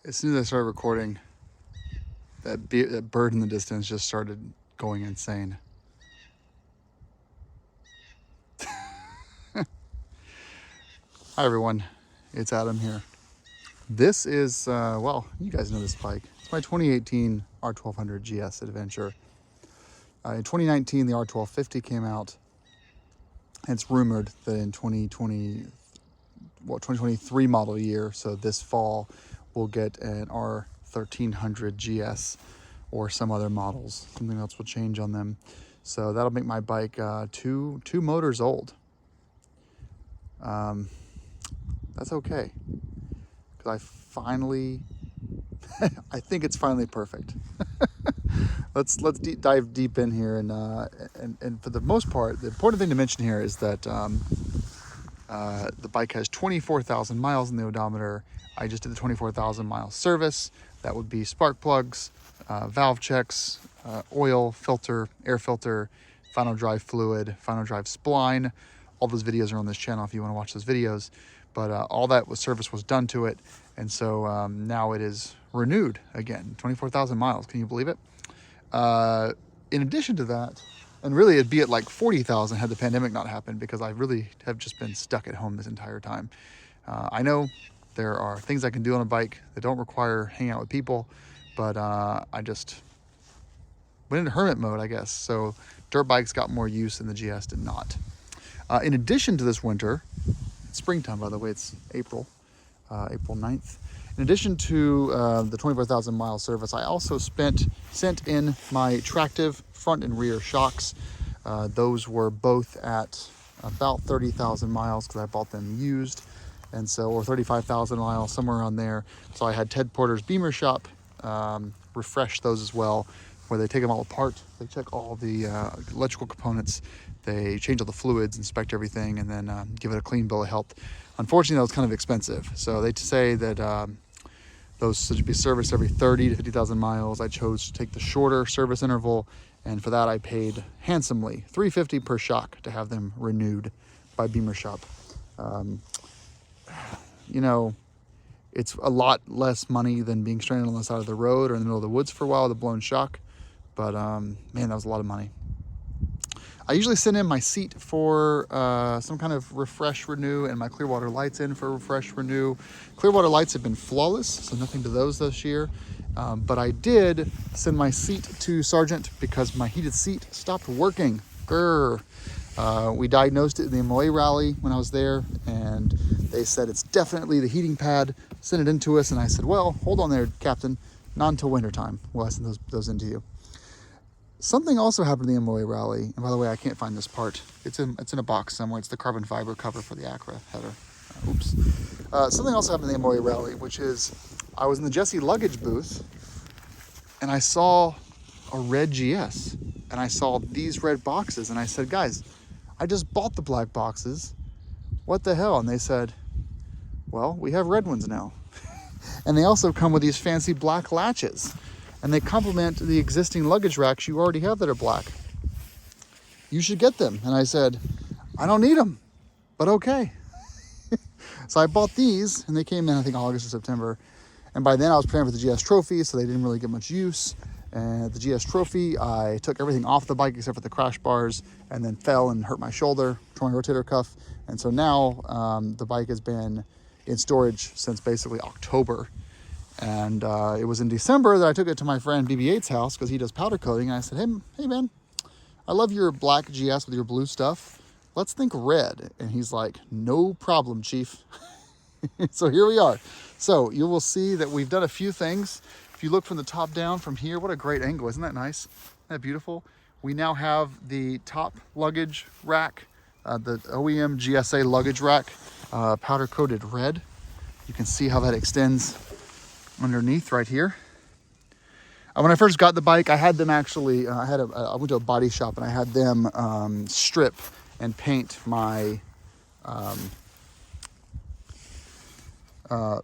As soon as I started recording, that bird in the distance just started going insane. Hi everyone, it's Adam here. This is, well, you guys know this bike. It's my 2018 R1200GS Adventure. In 2019, the R1250 came out. And it's rumored that in 2023 model year, so this fall, we'll get an R1300GS or some other models. Something else will change on them. So that'll make my bike two motors old. That's okay, because I finally, I think it's finally perfect. Let's dive deep in here, and for the most part, the important thing to mention here is that the bike has 24,000 miles in the odometer. I just did the 24,000 mile service. That would be spark plugs, valve checks, oil filter, air filter, final drive fluid, final drive spline. All those videos are on this channel if you want to watch those videos. But all that service was done to it, and so now it is renewed again. 24,000 miles. Can you believe it? In addition to that, and really it'd be at like 40,000 had the pandemic not happened, because I really have just been stuck at home this entire time. I know there are things I can do on a bike that don't require hanging out with people, but I just went into hermit mode, I guess. So dirt bikes got more use and the GS did not. In addition to this winter, it's springtime, by the way, it's April 9th. In addition to the 24,000 mile service, I also sent in my Tractive front and rear shocks. Those were both at about 30,000 miles because I bought them used, and so, or 35,000 miles, somewhere around there. So I had Ted Porter's Beamer Shop refresh those as well, where they take them all apart, they check all the electrical components, they change all the fluids, inspect everything, and then give it a clean bill of health. Unfortunately, that was kind of expensive. So they say that those should be serviced every 30 to 50,000 miles. I chose to take the shorter service interval, and for that I paid handsomely, $350 per shock to have them renewed by Beamer Shop. You know, it's a lot less money than being stranded on the side of the road or in the middle of the woods for a while with a blown shock. But man, that was a lot of money. I usually send in my seat for some kind of refresh renew, and my Clearwater lights in for refresh renew. Clearwater lights have been flawless, so nothing to those this year. But I did send my seat to Sargent because my heated seat stopped working. We diagnosed it in the MOA rally when I was there, and they said it's definitely the heating pad. Send it in to us, and I said, well, hold on there, Captain. Not until winter time will I send those into you. Something also happened in the MOA rally, and by the way, I can't find this part. It's in a box somewhere. It's the carbon fiber cover for the Akra header. Oops. Something also happened in the MOA rally, which is I was in the Jesse luggage booth, and I saw a red GS, and I saw these red boxes, and I said, guys, I just bought the black boxes. What the hell? And they said, well, we have red ones now. And they also come with these fancy black latches, and they complement the existing luggage racks you already have that are black. You should get them. And I said, I don't need them, but okay. So I bought these, and they came in, I think, August or September. And by then I was preparing for the GS Trophy, so they didn't really get much use. And the GS Trophy, I took everything off the bike except for the crash bars, and then fell and hurt my shoulder, tore my rotator cuff. And so now the bike has been in storage since basically October. And it was in December that I took it to my friend BB-8's house because he does powder coating. And I said, hey man, I love your black GS with your blue stuff. Let's think red. And he's like, no problem, Chief. So here we are. So you will see that we've done a few things. If you look from the top down from here, what a great angle. Isn't that nice? Isn't that beautiful? We now have the top luggage rack, the OEM GSA luggage rack, powder coated red. You can see how that extends underneath right here. When I first got the bike, I had them actually, I went to a body shop and I had them strip and paint my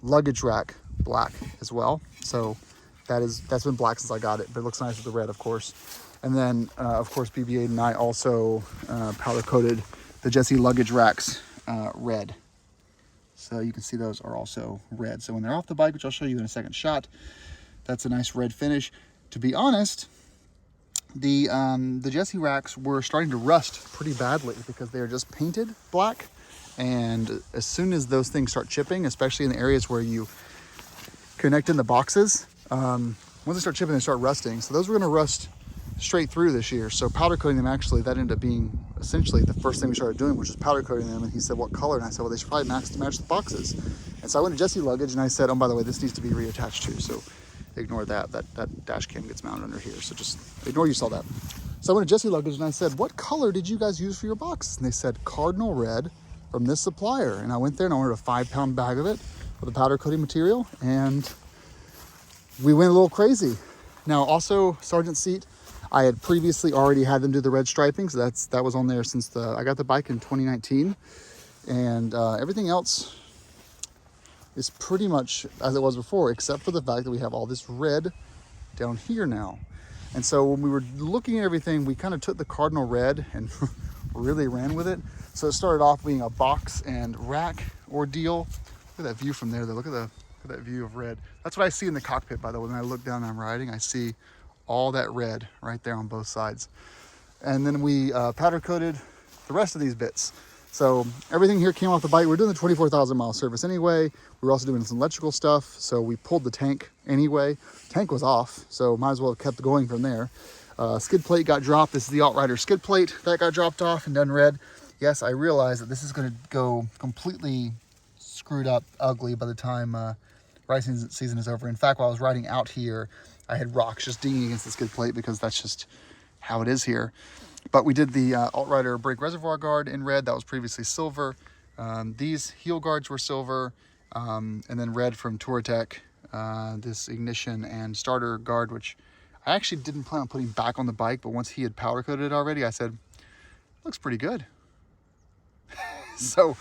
luggage rack black as well. So that's been black since I got it, but it looks nice with the red, of course. And then, of course, BB-8 and I also powder coated the Jesse luggage racks red. So you can see those are also red. So when they're off the bike, which I'll show you in a second shot, that's a nice red finish. To be honest, the Jesse racks were starting to rust pretty badly because they are just painted black. And as soon as those things start chipping, especially in the areas where you connect in the boxes, once they start chipping, they start rusting. So those were gonna rust straight through this year. So powder coating them, actually, that ended up being essentially the first thing we started doing, which was powder coating them. And he said, what color? And I said, well, they should probably match the boxes. And so I went to Jesse Luggage and I said, oh, by the way, this needs to be reattached too. So ignore that. That dash cam gets mounted under here. So just ignore you saw that. So I went to Jesse Luggage and I said, what color did you guys use for your box? And they said, cardinal red from this supplier. And I went there and I ordered a 5-pound bag of it with the powder coating material. And we went a little crazy. Now also, Sergeant Seat, I had previously already had them do the red striping, so that was on there since I got the bike in 2019, and everything else is pretty much as it was before, except for the fact that we have all this red down here now. And so when we were looking at everything, we kind of took the cardinal red and really ran with it. So it started off being a box and rack ordeal. Look at that view from there, though. Look at that view of red. That's what I see in the cockpit, by the way. When I look down and I'm riding, I see all that red right there on both sides. And then we powder coated the rest of these bits. So everything here came off the bike. We're doing the 24,000 mile service anyway. We were also doing some electrical stuff. So we pulled the tank anyway. Tank was off, so might as well have kept going from there. Skid plate got dropped. This is the Altrider skid plate that got dropped off and done red. Yes, I realize that this is gonna go completely screwed up, ugly by the time riding season is over. In fact, while I was riding out here, I had rocks just dinging against the skid plate because that's just how it is here. But we did the Altrider brake reservoir guard in red. That was previously silver. These heel guards were silver. And then red from Touratech, this ignition and starter guard, which I actually didn't plan on putting back on the bike, but once he had powder coated it already, I said, looks pretty good. So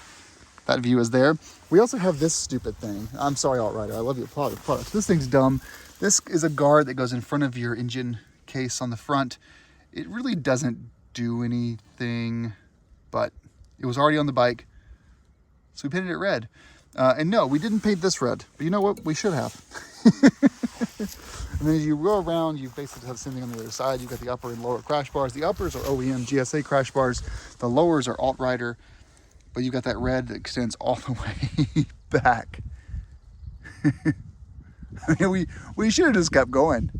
that view is there. We also have this stupid thing. I'm sorry, Altrider, I love your product. This thing's dumb. This is a guard that goes in front of your engine case on the front. It really doesn't do anything, but it was already on the bike, so we painted it red. And no, we didn't paint this red, but you know what? We should have. And then as you go around, you basically have the same thing on the other side. You've got the upper and lower crash bars. The uppers are OEM GSA crash bars. The lowers are Altrider, but you've got that red that extends all the way back. we should have just kept going.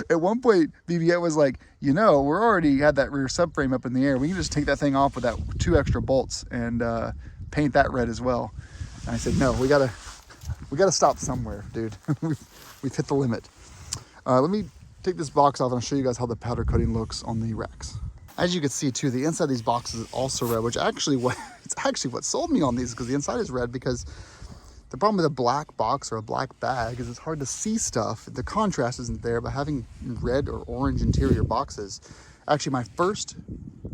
At one point, BBA was like, you know, we're already had that rear subframe up in the air. We can just take that thing off with that 2 extra bolts and paint that red as well. And I said, no, we gotta stop somewhere, dude. We've hit the limit. Let me take this box off and I'll show you guys how the powder coating looks on the racks. As you can see too, the inside of these boxes is also red, which it's actually what sold me on these, because the inside is red. Because the problem with a black box or a black bag is it's hard to see stuff. The contrast isn't there, but having red or orange interior boxes. Actually, my first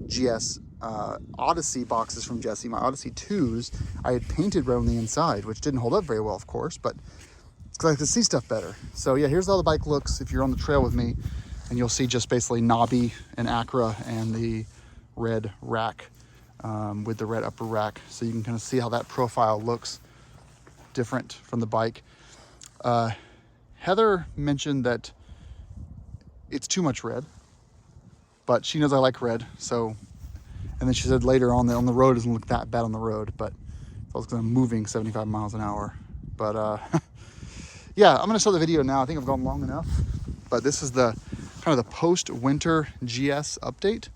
GS Odyssey boxes from Jesse, my Odyssey 2s, I had painted red on the inside, which didn't hold up very well, of course, but it's because I could see stuff better. So yeah, here's how the bike looks if you're on the trail with me, and you'll see just basically knobby and Akra and the red rack with the red upper rack. So you can kind of see how that profile looks different from the bike. Heather mentioned that it's too much red, but she knows I like red. So, and then she said later on the road doesn't look that bad on the road, but I was moving 75 miles an hour. But yeah, I'm gonna start the video now. I think I've gone long enough, but this is the kind of the post-winter GS update.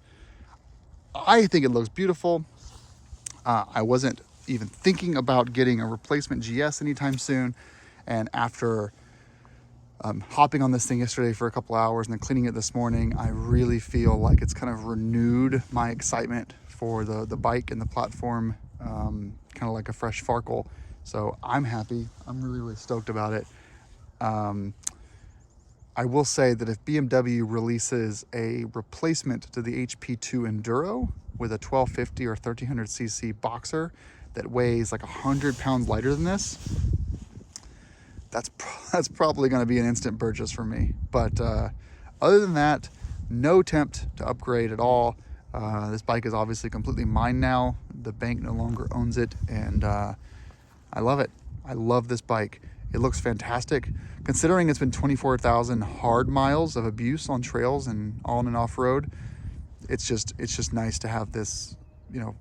I think it looks beautiful. I wasn't even thinking about getting a replacement GS anytime soon, and after hopping on this thing yesterday for a couple hours and then cleaning it this morning, I really feel like it's kind of renewed my excitement for the bike and the platform, kind of like a fresh Farkle. So I'm happy. I'm really stoked about it. I will say that if BMW releases a replacement to the HP2 Enduro with a 1250 or 1300cc boxer that weighs like 100 pounds lighter than this, that's probably going to be an instant purchase for me. But other than that, no attempt to upgrade at all. This bike is obviously completely mine now. The bank no longer owns it, and I love it. I love this bike. It looks fantastic. Considering it's been 24,000 hard miles of abuse on trails and on and off road, it's just nice to have this, you know,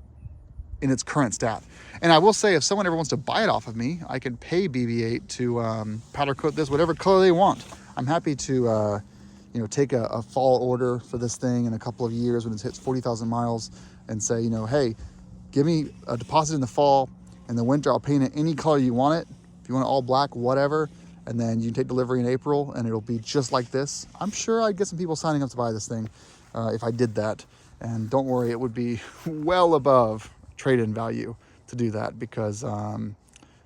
in its current stat. And I will say, if someone ever wants to buy it off of me, I can pay BB-8 to powder coat this whatever color they want. I'm happy to, you know, take a fall order for this thing in a couple of years when it hits 40,000 miles and say, you know, hey, give me a deposit in the fall. In the winter, I'll paint it any color you want it. If you want it all black, whatever. And then you can take delivery in April and it'll be just like this. I'm sure I'd get some people signing up to buy this thing if I did that. And don't worry, it would be well above trade-in value to do that, because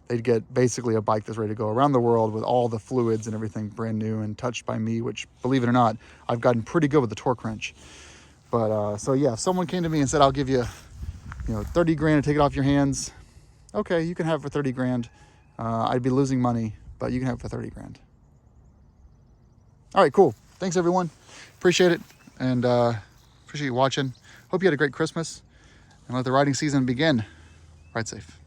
they'd get basically a bike that's ready to go around the world with all the fluids and everything brand new and touched by me, which, believe it or not, I've gotten pretty good with the torque wrench. But so yeah, if someone came to me and said, I'll give you, you know, 30 grand to take it off your hands, okay, you can have it for 30 grand. I'd be losing money, but you can have it for 30 grand. All right, cool. Thanks everyone. Appreciate it. And appreciate you watching. Hope you had a great Christmas, and let the riding season begin. Ride safe.